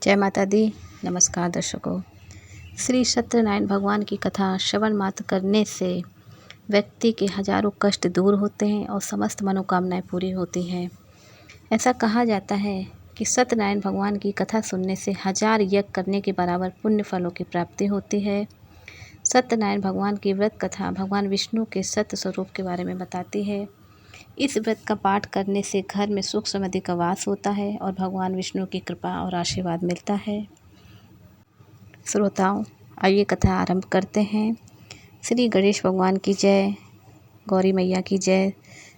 जय माता दी। नमस्कार दर्शकों। श्री सत्यनारायण भगवान की कथा श्रवण मात्र करने से व्यक्ति के हजारों कष्ट दूर होते हैं और समस्त मनोकामनाएं पूरी होती हैं। ऐसा कहा जाता है कि सत्यनारायण भगवान की कथा सुनने से 1000 यज्ञ करने के बराबर पुण्य फलों की प्राप्ति होती है। सत्यनारायण भगवान की व्रत कथा भगवान विष्णु के सत्य स्वरूप के बारे में बताती है। इस व्रत का पाठ करने से घर में सुख समृद्धि का वास होता है और भगवान विष्णु की कृपा और आशीर्वाद मिलता है। श्रोताओं, आइए कथा आरंभ करते हैं। श्री गणेश भगवान की जय, गौरी मैया की जय,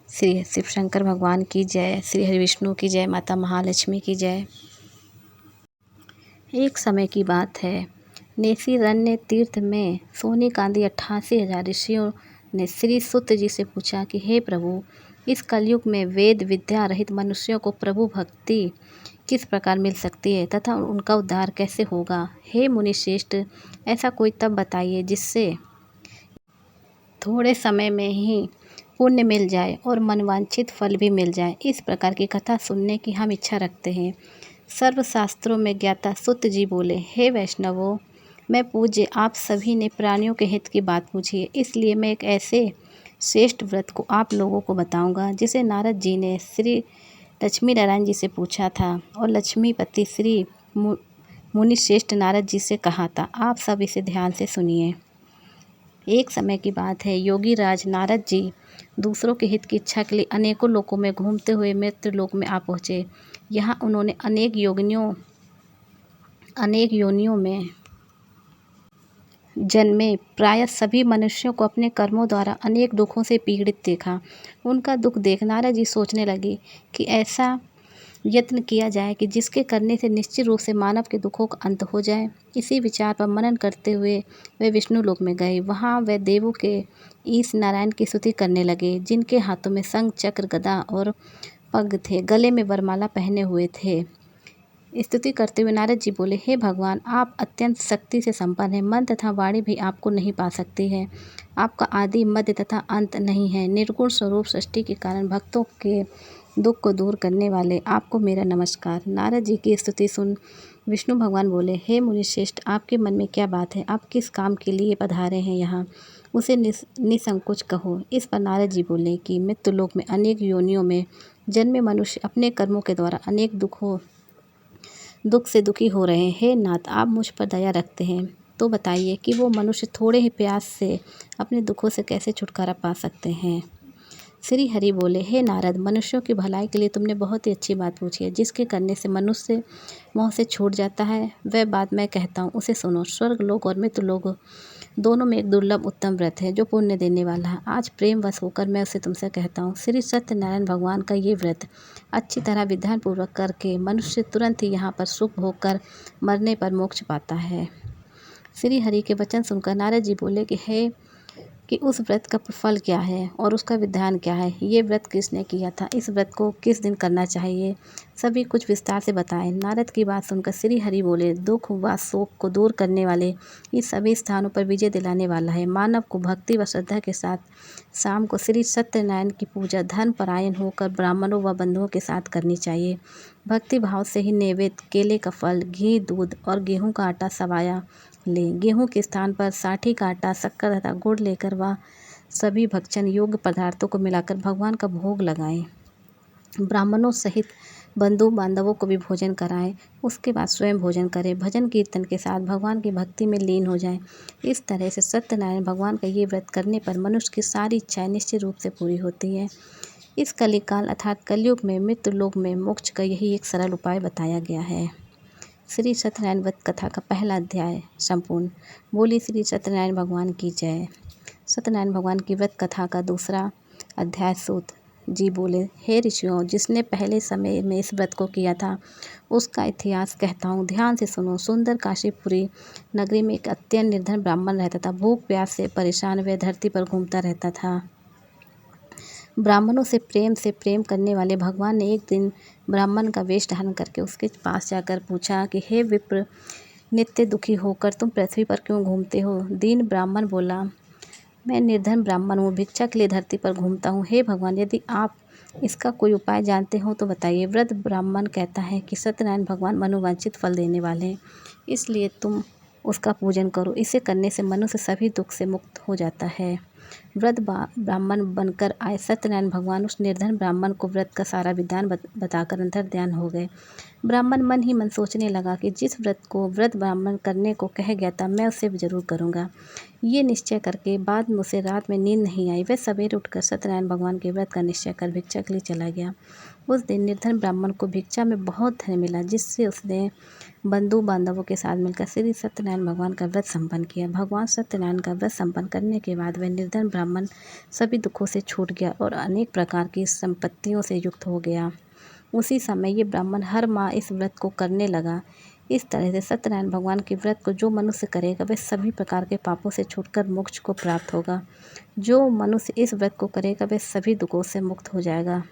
श्री शिव शंकर भगवान की जय, श्री हरि विष्णु की जय, माता महालक्ष्मी की जय। एक समय की बात है, नेसीरण्य तीर्थ में सोने कांदी 88,000 ऋषियों ने श्री सुत जी से पूछा कि हे प्रभु, इस कलयुग में वेद विद्या रहित मनुष्यों को प्रभु भक्ति किस प्रकार मिल सकती है तथा उनका उद्धार कैसे होगा। हे मुनि श्रेष्ठ, ऐसा कोई तब बताइए जिससे थोड़े समय में ही पुण्य मिल जाए और मनवांछित फल भी मिल जाए। इस प्रकार की कथा सुनने की हम इच्छा रखते हैं। सर्वशास्त्रों में ज्ञाता सुत जी बोले, हे वैष्णवों, मैं पूज्य आप सभी ने प्राणियों के हित की बात पूछी है, इसलिए मैं एक ऐसे श्रेष्ठ व्रत को आप लोगों को बताऊंगा जिसे नारद जी ने श्री लक्ष्मी नारायण जी से पूछा था और लक्ष्मीपति श्री मुनि श्रेष्ठ नारद जी से कहा था। आप सब इसे ध्यान से सुनिए। एक समय की बात है, योगी राज नारद जी दूसरों के हित की इच्छा के लिए अनेकों लोकों में घूमते हुए मृत्यु लोक में आ पहुँचे। यहाँ उन्होंने अनेक योनियों में जन्मे प्रायः सभी मनुष्यों को अपने कर्मों द्वारा अनेक दुखों से पीड़ित देखा। उनका दुख देख नारद जी सोचने लगे कि ऐसा यत्न किया जाए कि जिसके करने से निश्चित रूप से मानव के दुखों का अंत हो जाए। इसी विचार पर मनन करते हुए वे विष्णु लोक में गए। वहाँ वे देवों के ईश नारायण की स्तुति करने लगे, जिनके हाथों में शंख चक्र गदा और पग थे, गले में वरमाला पहने हुए थे। स्तुति करते हुए नारद जी बोले, हे भगवान, आप अत्यंत शक्ति से संपन्न हैं। मन तथा वाणी भी आपको नहीं पा सकती है। आपका आदि मध्य तथा अंत नहीं है। निर्गुण स्वरूप सृष्टि के कारण भक्तों के दुख को दूर करने वाले आपको मेरा नमस्कार। नारद जी की स्तुति सुन विष्णु भगवान बोले, हे मुनिश्रेष्ठ, आपके मन में क्या बात है? आप किस काम के लिए पधारे हैं यहाँ? उसे निसंकोच कहो। इस पर नारद जी बोले कि मृत्यु लोक में अनेक योनियों में जन्मे मनुष्य अपने कर्मों के द्वारा अनेक दुख से दुखी हो रहे हैं। हे नाथ, आप मुझ पर दया रखते हैं तो बताइए कि वो मनुष्य थोड़े ही प्यास से अपने दुखों से कैसे छुटकारा पा सकते हैं। श्री हरि बोले, हे नारद, मनुष्यों की भलाई के लिए तुमने बहुत ही अच्छी बात पूछी है। जिसके करने से मनुष्य मोह से छूट जाता है, वह बात मैं कहता हूँ, उसे सुनो। स्वर्ग लोक और मृत्यु लोक दोनों में एक दुर्लभ उत्तम व्रत है जो पुण्य देने वाला है। आज प्रेम वश होकर मैं उसे तुमसे कहता हूँ। श्री सत्यनारायण भगवान का ये व्रत अच्छी तरह विधान पूर्वक करके मनुष्य तुरंत ही यहाँ पर सुख भोग कर मरने पर मोक्ष पाता है। श्री हरि के वचन सुनकर नारद जी बोले कि उस व्रत का फल क्या है और उसका विधान क्या है। ये व्रत किसने किया था? इस व्रत को किस दिन करना चाहिए? सभी कुछ विस्तार से बताएं। नारद की बात सुनकर श्री हरि बोले, दुख व शोक को दूर करने वाले, इस सभी स्थानों पर विजय दिलाने वाला है। मानव को भक्ति व श्रद्धा के साथ शाम को श्री सत्यनारायण की पूजा धर्म परायण होकर ब्राह्मणों व बंधुओं के साथ करनी चाहिए। भक्ति भाव से ही नैवेद्य, केले का फल, घी, दूध और गेहूँ का आटा सवाया लें। गेहूं के स्थान पर साठी का आटा, शक्कर तथा गुड़ लेकर वह सभी भक्षण योग्य पदार्थों को मिलाकर भगवान का भोग लगाएं। ब्राह्मणों सहित बंधु बांधवों को भी भोजन कराएं। उसके बाद स्वयं भोजन करें। भजन कीर्तन के साथ भगवान की भक्ति में लीन हो जाएं। इस तरह से सत्यनारायण भगवान का ये व्रत करने पर मनुष्य की सारी इच्छाएं निश्चित रूप से पूरी होती है। इस कलिकाल अर्थात कलयुग में मृत्यु लोक में मोक्ष का यही एक सरल उपाय बताया गया है। श्री सत्यनारायण व्रत कथा का पहला अध्याय संपूर्ण। बोली श्री सत्यनारायण भगवान की जय। सत्यनारायण भगवान की व्रत कथा का दूसरा अध्याय। सूत जी बोले, हे ऋषियों, जिसने पहले समय में इस व्रत को किया था उसका इतिहास कहता हूँ, ध्यान से सुनो। सुंदर काशीपुरी नगरी में एक अत्यंत निर्धन ब्राह्मण रहता था। भूख प्यास से परेशान वह धरती पर घूमता रहता था। ब्राह्मणों से प्रेम करने वाले भगवान ने एक दिन ब्राह्मण का वेश धारण करके उसके पास जाकर पूछा कि हे विप्र, नित्य दुखी होकर तुम पृथ्वी पर क्यों घूमते हो? दीन ब्राह्मण बोला, मैं निर्धन ब्राह्मण हूँ, भिक्षा के लिए धरती पर घूमता हूँ। हे भगवान, यदि आप इसका कोई उपाय जानते हो तो बताइए। वृद्ध ब्राह्मण कहता है कि सत्यनारायण भगवान मनोवांछित फल देने वाले हैं, इसलिए तुम उसका पूजन करो। इसे करने से मनुष्य सभी दुख से मुक्त हो जाता है। वृद्ध ब्राह्मण बनकर आए सत्यनारायण भगवान उस निर्धन ब्राह्मण को व्रत का सारा विधान बताकर अंतर ध्यान हो गए। ब्राह्मण मन ही मन सोचने लगा कि जिस व्रत को वृद्ध ब्राह्मण करने को कह गया था, मैं उसे जरूर करूँगा। ये निश्चय करके बाद में उसे रात में नींद नहीं आई। वह सवेरे उठकर सत्यनारायण भगवान के व्रत का निश्चय कर भिक्षा के लिए चला गया। उस दिन निर्धन ब्राह्मण को भिक्षा में बहुत धन मिला, जिससे उसने बंधु बांधवों के साथ मिलकर श्री सत्यनारायण भगवान का व्रत संपन्न किया। भगवान सत्यनारायण का व्रत संपन्न करने के बाद वह निर्धन ब्राह्मण सभी दुखों से छूट गया और अनेक प्रकार की संपत्तियों से युक्त हो गया। उसी समय ये ब्राह्मण हर माह इस व्रत को करने लगा। इस तरह से सत्यनारायण भगवान के व्रत को जो मनुष्य करेगा वह सभी प्रकार के पापों से छूटकर मोक्ष को प्राप्त होगा। जो मनुष्य इस व्रत को करेगा वह सभी दुखों से मुक्त हो जाएगा।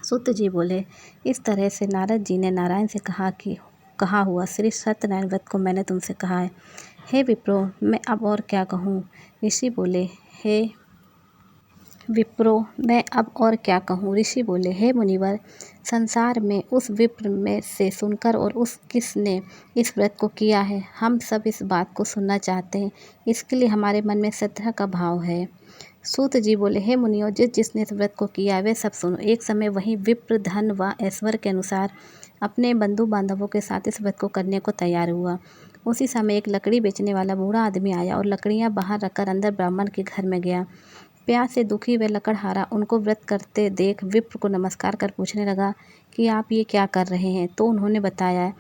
सूत जी बोले, इस तरह से नारद जी ने नारायण से कहा हुआ श्री सत्यनारायण व्रत को मैंने तुमसे कहा है। हे विप्रो, मैं अब और क्या कहूँ। ऋषि बोले, ऋषि बोले, हे मुनिवर, संसार में उस विप्र में से सुनकर और उस किसने इस व्रत को किया है, हम सब इस बात को सुनना चाहते हैं। इसके लिए हमारे मन में श्रद्धा का भाव है। सूत जी बोले, हे मुनियों, जिसने इस व्रत को किया वे सब सुनो। एक समय वही विप्र धन व ऐश्वर्य के अनुसार अपने बंधु बांधवों के साथ इस व्रत को करने को तैयार हुआ। उसी समय एक लकड़ी बेचने वाला बूढ़ा आदमी आया और लकड़ियां बाहर रखकर अंदर ब्राह्मण के घर में गया। प्यास से दुखी वह लकड़हारा उनको व्रत करते देख विप्र को नमस्कार कर पूछने लगा कि आप ये क्या कर रहे हैं। तो उन्होंने बताया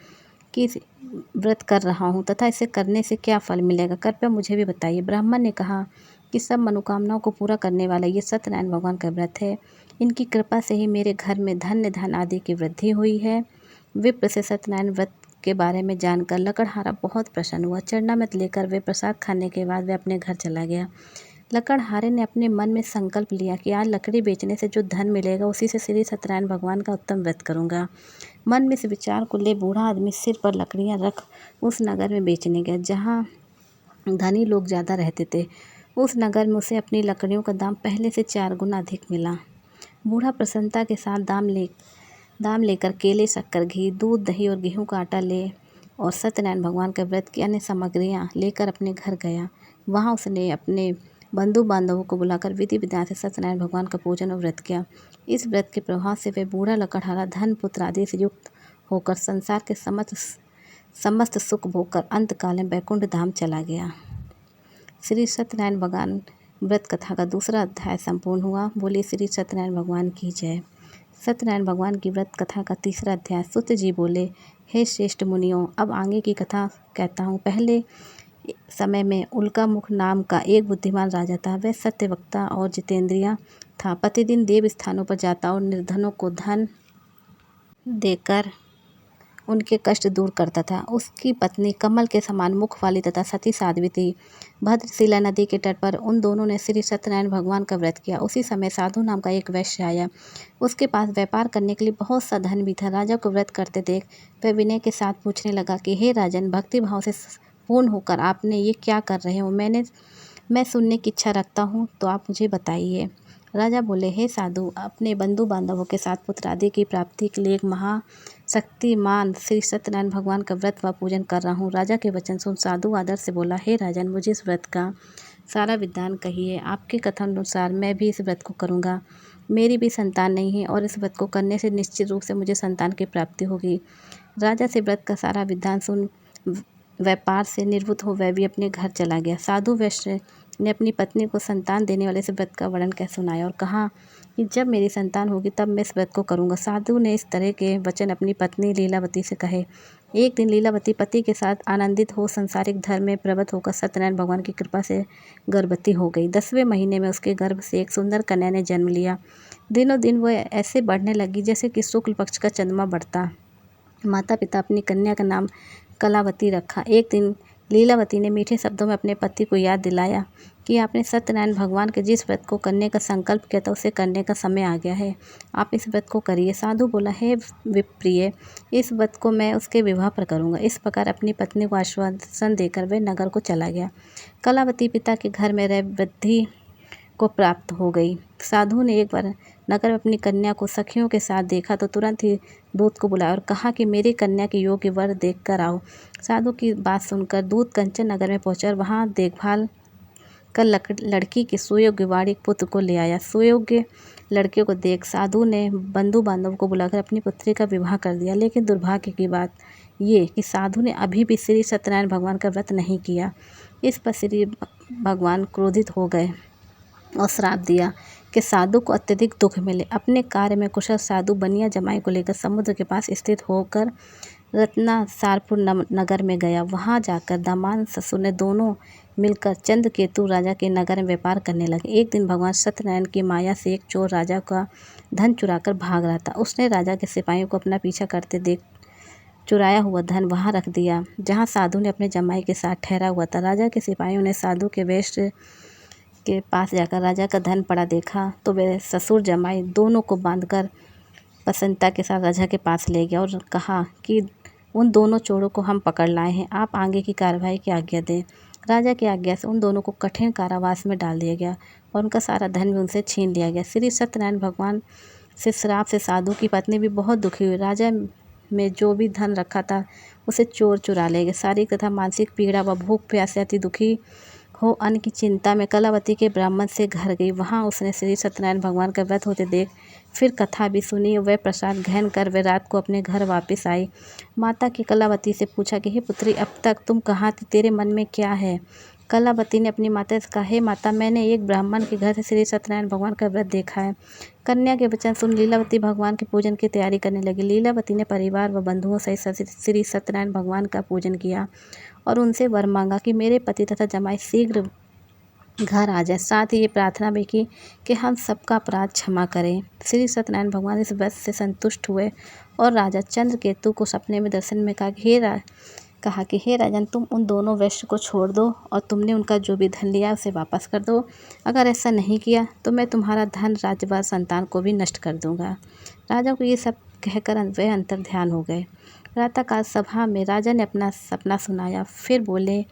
कि व्रत कर रहा हूँ तथा इसे करने से क्या फल मिलेगा, कृपया मुझे भी बताइए। ब्राह्मण ने कहा कि सब मनोकामनाओं को पूरा करने वाला ये सत्यनारायण भगवान का व्रत है। इनकी कृपा से ही मेरे घर में धन्य धन आदि की वृद्धि हुई है। विप्र से सत्यनारायण व्रत के बारे में जानकर लकड़हारा बहुत प्रसन्न हुआ। चरणामृत लेकर वे प्रसाद खाने के बाद वे अपने घर चला गया। लकड़हारे ने अपने मन में संकल्प लिया कि आज लकड़ी बेचने से जो धन मिलेगा उसी से श्री सत्यनारायण भगवान का उत्तम व्रत करूंगा। मन में इस विचार को ले बूढ़ा आदमी सिर पर लकड़ियां रख उस नगर में बेचने गया जहाँ धनी लोग ज़्यादा रहते थे। उस नगर में उसे अपनी लकड़ियों का दाम पहले से 4 गुना अधिक मिला। बूढ़ा प्रसन्नता के साथ दाम लेकर केले, शक्कर, घी, दूध, दही और गेहूं का आटा ले और सत्यनारायण भगवान के व्रत की अन्य सामग्रियां लेकर अपने घर गया। वहां उसने अपने बंधु बांधवों को बुलाकर विधि विधान से सत्यनारायण भगवान का पूजन और व्रत किया। इस व्रत के प्रभाव से वह बूढ़ा लकड़हारा धन पुत्र आदि से युक्त होकर संसार के समस्त सुख भोगकर अंतकाल में बैकुंठ धाम चला गया। श्री सत्यनारायण भगवान व्रत कथा का दूसरा अध्याय संपूर्ण हुआ। बोलिए श्री सत्यनारायण भगवान की जय। सत्यनारायण भगवान की व्रत कथा का तीसरा अध्याय। सूत जी बोले, हे श्रेष्ठ मुनियों, अब आगे की कथा कहता हूँ। पहले समय में उल्कामुख नाम का एक बुद्धिमान राजा था। वह सत्यवक्ता और जितेंद्रिय था। प्रतिदिन देव स्थानों पर जाता और निर्धनों को धन देकर उनके कष्ट दूर करता था। उसकी पत्नी कमल के समान मुख वाली तथा सती साध्वी थी। भद्रशिला नदी के तट पर उन दोनों ने श्री सत्यनारायण भगवान का व्रत किया। उसी समय साधु नाम का एक वैश्य आया। उसके पास व्यापार करने के लिए बहुत सा धन भी था। राजा को व्रत करते देख वह विनय के साथ पूछने लगा कि हे राजन, भक्ति भाव से पूर्ण होकर आपने ये क्या कर रहे हो? मैं सुनने की इच्छा रखता हूँ, तो आप मुझे बताइए। राजा बोले, हे साधु, अपने बंधु बांधवों के साथ पुत्र आदि की प्राप्ति के लिए एक महाशक्तिमान श्री सत्यनारायण भगवान का व्रत व पूजन कर रहा हूँ। राजा के वचन सुन साधु आदर से बोला, हे राजन, मुझे इस व्रत का सारा विधान कहिए। आपके कथन अनुसार मैं भी इस व्रत को करूँगा। मेरी भी संतान नहीं है और इस व्रत को करने से निश्चित रूप से मुझे संतान की प्राप्ति होगी। राजा से व्रत का सारा विधान सुन व्यापार से निवृत्त हो वह भी अपने घर चला गया। साधु वैश्य ने अपनी पत्नी को संतान देने वाले इस व्रत का वर्णन कह सुनाया और कहा कि जब मेरी संतान होगी तब मैं इस व्रत को करूँगा। साधु ने इस तरह के वचन अपनी पत्नी लीलावती से कहे। एक दिन लीलावती पति के साथ आनंदित हो संसारिक धर्म में प्रवृत्त होकर सत्यनारायण भगवान की कृपा से गर्भवती हो गई। 10वें महीने में उसके गर्भ से एक सुंदर कन्या ने जन्म लिया। दिनों दिन वह ऐसे बढ़ने लगी जैसे कि शुक्ल पक्ष का चंद्रमा बढ़ता। माता पिता अपनी कन्या का नाम कलावती रखा। एक दिन लीलावती ने मीठे शब्दों में अपने पति को याद दिलाया कि आपने सत्यनारायण भगवान के जिस व्रत को करने का संकल्प किया था उसे करने का समय आ गया है। आप इस व्रत को करिए। साधु बोला, हे विप्रिय, इस व्रत को मैं उसके विवाह पर करूँगा। इस प्रकार अपनी पत्नी को आश्वासन देकर वह नगर को चला गया। कलावती पिता के घर में रह को प्राप्त हो गई। साधु ने एक बार नगर में अपनी कन्या को सखियों के साथ देखा तो तुरंत ही दूत को बुलाया और कहा कि मेरी कन्या के योग्य वर देख कर आओ। साधु की बात सुनकर दूत कंचन नगर में पहुंचा और वहां देखभाल कर लड़की के सुयोग्य वाणिक पुत्र को ले आया। सुयोग्य लड़के को देख साधु ने बंधु बांधव को बुलाकर अपनी पुत्री का विवाह कर दिया। लेकिन दुर्भाग्य की बात ये कि साधु ने अभी भी श्री सत्यनारायण भगवान का व्रत नहीं किया। इस पर श्री भगवान क्रोधित हो गए और श्राप दिया कि साधु को अत्यधिक दुख मिले। अपने कार्य में कुशल साधु बनिया जमाई को लेकर समुद्र के पास स्थित होकर रत्नासारपुर नगर में गया। वहां जाकर दामाद ससुर ने दोनों मिलकर चंद्रकेतु राजा के नगर में व्यापार करने लगे। एक दिन भगवान सत्यनारायण की माया से एक चोर राजा का धन चुराकर भाग रहा था। उसने राजा के सिपाहियों को अपना पीछा करते देख चुराया हुआ धन वहां रख दिया जहां साधु ने अपने जमाई के साथ ठहरा हुआ था। राजा के सिपाहियों ने साधु के वेश के पास जाकर राजा का धन पड़ा देखा तो वे ससुर जमाई दोनों को बांधकर प्रसन्नता के साथ राजा के पास ले गया और कहा कि उन दोनों चोरों को हम पकड़ लाए हैं, आप आगे की कार्रवाई की आज्ञा दें। राजा की आज्ञा से उन दोनों को कठिन कारावास में डाल दिया गया और उनका सारा धन भी उनसे छीन लिया गया। श्री सत्यनारायण भगवान से श्राप से साधु की पत्नी भी बहुत दुखी हुई। राजा में जो भी धन रखा था उसे चोर चुरा ले गए। शारीरिक तथा मानसिक पीड़ा व भूख प्यास से अति दुखी हो अन्न की चिंता में कलावती के ब्राह्मण से घर गई। वहां उसने श्री सत्यनारायण भगवान का व्रत होते देख फिर कथा भी सुनी। वह प्रसाद ग्रहण कर वे रात को अपने घर वापस आई। माता की कलावती से पूछा कि हे पुत्री, अब तक तुम कहाँ थी, तेरे मन में क्या है? कलावती ने अपनी माता से कहा, हे माता, मैंने एक ब्राह्मण के घर से श्री सत्यनारायण भगवान का व्रत देखा है। कन्या के वचन सुन लीलावती भगवान के पूजन की तैयारी करने लगी। लीलावती ने परिवार व बंधुओं सहित श्री सत्यनारायण भगवान का पूजन किया और उनसे वर मांगा कि मेरे पति तथा जमाई शीघ्र घर आ जाए। साथ ही ये प्रार्थना भी की कि हम सबका अपराध क्षमा करें। श्री सत्यनारायण भगवान इस व्रत से संतुष्ट हुए और राजा चंद्रकेतु को सपने में दर्शन में कहा कि हे राजन, तुम उन दोनों वैश्य को छोड़ दो और तुमने उनका जो भी धन लिया उसे वापस कर दो। अगर ऐसा नहीं किया तो मैं तुम्हारा धन, राज्य संतान को भी नष्ट कर दूंगा। राजा को ये सब कहकर वह अंतर ध्यान हो गए। प्रातःकाल सभा में राजा ने अपना सपना सुनाया। फिर बोले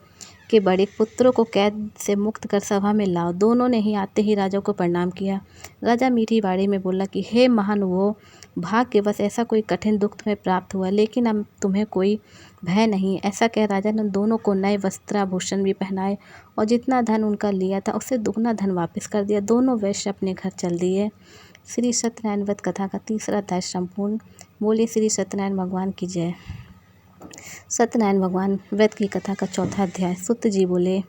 कि बड़े पुत्रों को कैद से मुक्त कर सभा में लाओ। दोनों ने ही आते ही राजा को प्रणाम किया। राजा मीठी वाणी में बोला कि हे महानुभाव, भाग्यवश ऐसा कोई कठिन दुख तुम्हें प्राप्त हुआ, लेकिन अब तुम्हें कोई भय नहीं। ऐसा कह राजा ने दोनों को नए वस्त्राभूषण भी पहनाए और जितना धन उनका लिया था उससे दुगना धन वापस कर दिया। दोनों वैश्य अपने घर चल दिए। श्री सत्यनारायण व्रत कथा का तीसरा अध्याय संपूर्ण। बोले श्री सत्यनारायण भगवान की जय। सत्यनारायण भगवान व्रत की कथा का चौथा अध्याय। सुत जी बोले,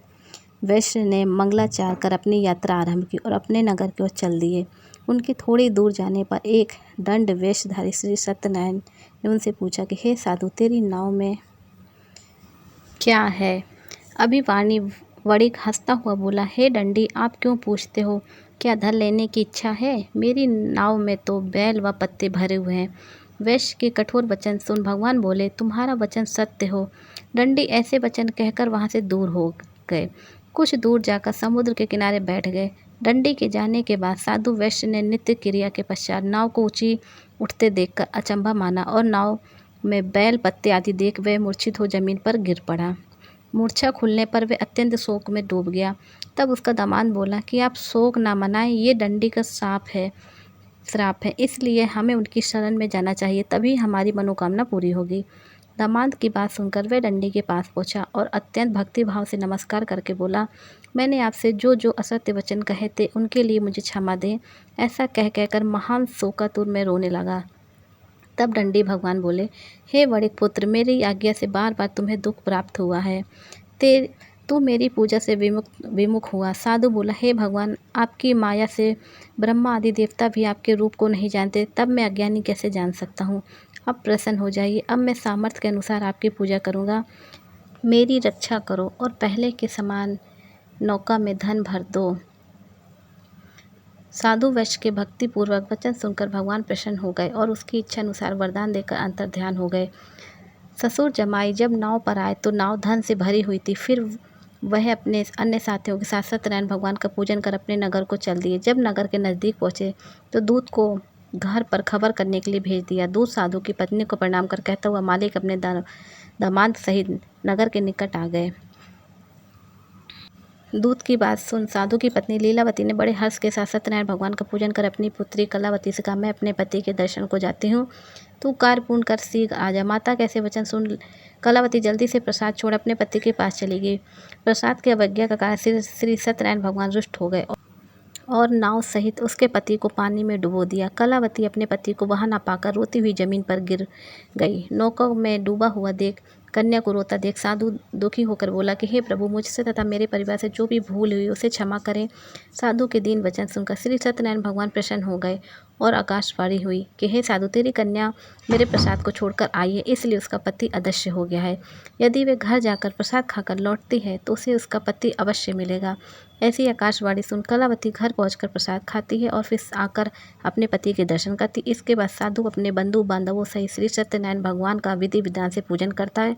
वैश्य ने मंगलाचार कर अपनी यात्रा आरंभ की और अपने नगर की ओर चल दिए। उनकी थोड़ी दूर जाने पर एक दंड वेशधारी श्री सत्यनारायण ने उनसे पूछा कि हे साधु, तेरी नाव में क्या है? अभिवाणी वणिक हंसता हुआ बोला, हे दंडी, आप क्यों पूछते हो? क्या धन लेने की इच्छा है? मेरी नाव में तो बैल व पत्ते भरे हुए हैं। वैश्य के कठोर वचन सुन भगवान बोले, तुम्हारा वचन सत्य हो। दंडी ऐसे वचन कहकर वहां से दूर हो गए। कुछ दूर जाकर समुद्र के किनारे बैठ गए। दंडी के जाने के बाद साधु वैश्य ने नित्य क्रिया के पश्चात नाव को ऊंची उठते देखकर अचंभा माना और नाव में बैल पत्ते आदि देख वह मूर्छित हो जमीन पर गिर पड़ा। मूर्छा खुलने पर वह अत्यंत शोक में डूब गया। तब उसका दामाद बोला कि आप शोक ना मनाएं, ये दंडी का श्राप है, इसलिए हमें उनकी शरण में जाना चाहिए, तभी हमारी मनोकामना पूरी होगी। दामाद की बात सुनकर वह दंडी के पास पहुंचा और अत्यंत भक्तिभाव से नमस्कार करके बोला, मैंने आपसे जो जो असत्य वचन कहे थे उनके लिए मुझे क्षमा दें। ऐसा कहकर महान शोकातुर में रोने लगा। तब दंडी भगवान बोले, हे वणिक पुत्र, मेरी आज्ञा से बार बार तुम्हें दुख प्राप्त हुआ है। तू मेरी पूजा से विमुख हुआ। साधु बोला, हे भगवान, आपकी माया से ब्रह्मा आदि देवता भी आपके रूप को नहीं जानते, तब मैं अज्ञानी कैसे जान सकता हूँ? अब प्रसन्न हो जाइए, अब मैं सामर्थ्य के अनुसार आपकी पूजा करूँगा। मेरी रक्षा करो और पहले के समान नौका में धन भर दो। साधु वैश्य के भक्तिपूर्वक वचन सुनकर भगवान प्रसन्न हो गए और उसकी इच्छा अनुसार वरदान देकर अंतर्ध्यान हो गए। ससुर जमाई जब नाव पर आए तो नाव धन से भरी हुई थी। फिर वह अपने अन्य साथियों के साथ सत्यनारायण भगवान का पूजन कर अपने नगर को चल दिए। जब नगर के नज़दीक पहुँचे तो दूत को घर पर खबर करने के लिए भेज दिया। दूत साधु की पत्नी को प्रणाम कर कहता हुआ मालिक अपने दामाद सहित नगर के निकट आ गए। दूत की बात सुन साधु की पत्नी लीलावती ने बड़े हर्ष के साथ सत्यनारायण भगवान का पूजन कर अपनी पुत्री कलावती से कहा, मैं अपने पति के दर्शन को जाती हूँ, तू कार्य पूर्ण कर शीघ्र आ जा। माता के ऐसे वचन सुन कलावती जल्दी से प्रसाद छोड़ अपने पति के पास चली गई। प्रसाद की अवज्ञा का कारण श्री सत्यनारायण भगवान रुष्ट हो गए और नाव सहित उसके पति को पानी में डुबो दिया। कलावती अपने पति को वहां न पाकर रोती हुई जमीन पर गिर गई। नौका में डूबा हुआ देख कन्या को रोता देख साधु दुखी होकर बोला कि हे प्रभु, मुझसे तथा मेरे परिवार से जो भी भूल हुई उसे क्षमा करें। साधु के दीन वचन सुनकर श्री सत्यनारायण भगवान प्रसन्न हो गए और आकाशवाणी हुई कि हे साधु, तेरी कन्या मेरे प्रसाद को छोड़कर आई है, इसलिए उसका पति अदृश्य हो गया है। यदि वे घर जाकर प्रसाद खाकर लौटती है तो उसे उसका पति अवश्य मिलेगा। ऐसी आकाशवाणी सुन कलावती घर पहुंचकर प्रसाद खाती है और फिर आकर अपने पति के दर्शन करती। इसके बाद साधु अपने बंधु बांधवों सहित श्री सत्यनारायण भगवान का विधि विधान से पूजन करता है।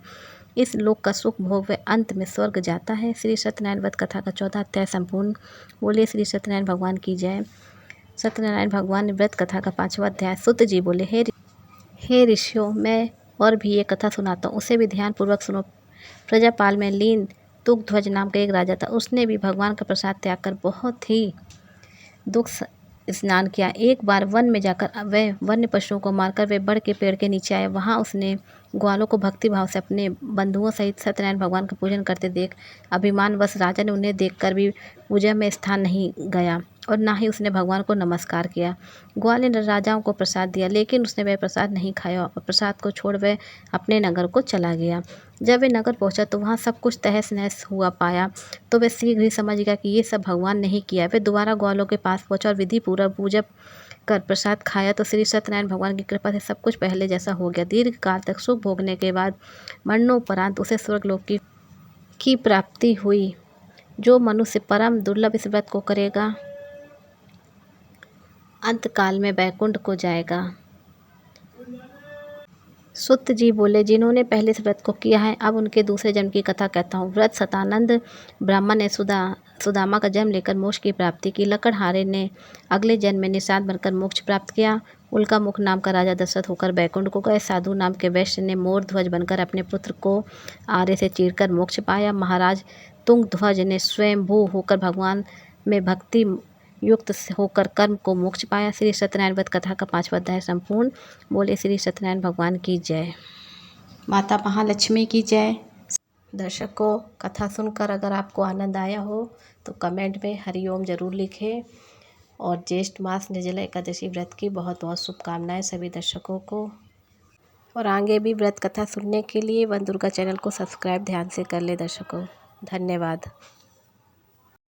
इस लोक का सुख भोग व अंत में स्वर्ग जाता है। श्री सत्यनारायण व्रत कथा का 14 अध्याय संपूर्ण। बोले श्री सत्यनारायण भगवान की जय। सत्यनारायण भगवान ने व्रत कथा का 5वां अध्याय। सुत जी बोले, हे ऋषियों, मैं और भी ये कथा सुनाता हूँ, उसे भी ध्यानपूर्वक सुनो। प्रजापाल में लीन तुगध्वज नाम का एक राजा था। उसने भी भगवान का प्रसाद त्याग कर बहुत ही दुख स्नान किया। एक बार वन में जाकर वह वन्य पशुओं को मारकर वे बड़ के पेड़ के नीचे आया। वहां उसने ग्वालों को भक्ति भाव से अपने बंधुओं सहित सत्यनारायण भगवान का पूजन करते देख अभिमानवश राजा ने उन्हें देखकर भी पूजा में स्थान नहीं गया और ना ही उसने भगवान को नमस्कार किया। ग्वाल ने राजाओं को प्रसाद दिया, लेकिन उसने वह प्रसाद नहीं खाया और प्रसाद को छोड़ वह अपने नगर को चला गया। जब वह नगर पहुंचा तो वहां सब कुछ तहस नहस हुआ पाया तो वह शीघ्र ही समझ गया कि ये सब भगवान नहीं किया। वह दोबारा ग्वालों के पास पहुंचा और विधि पूर्वक पूजा कर प्रसाद खाया तो श्री सत्यनारायण भगवान की कृपा से सब कुछ पहले जैसा हो गया। दीर्घ काल तक सुख भोगने के बाद मरणोपरांत उसे स्वर्गलोक की प्राप्ति हुई। जो मनुष्य परम दुर्लभ इस व्रत को करेगा अंतकाल में बैकुंठ को जाएगा। सुत जी बोले, जिन्होंने पहले इस व्रत को किया है अब उनके दूसरे जन्म की कथा कहता हूँ। व्रत सतानंद ब्राह्मण ने सुदामा का जन्म लेकर मोक्ष की प्राप्ति की। लकड़हारे ने अगले जन्म में निषाद बनकर मोक्ष प्राप्त किया। उल्का मुख नाम का राजा दशरथ होकर बैकुंठ को गए। साधु नाम के वैश्य ने मोर ध्वज बनकर अपने पुत्र को आरे से चीरकर मोक्ष पाया। महाराज तुंग ध्वज ने स्वयंभू होकर भगवान में भक्ति युक्त होकर कर्म को मोक्ष पाया। श्री सत्यनारायण व्रत कथा का 5वां अध्याय संपूर्ण। बोले श्री सत्यनारायण भगवान की जय। माता महालक्ष्मी की जय। दर्शकों, कथा सुनकर अगर आपको आनंद आया हो तो कमेंट में हरिओम जरूर लिखें और ज्येष्ठ मास निर्जला एकादशी व्रत की बहुत बहुत शुभकामनाएं सभी दर्शकों को। और आगे भी व्रत कथा सुनने के लिए वन दुर्गा चैनल को सब्सक्राइब ध्यान से कर ले दर्शकों। धन्यवाद।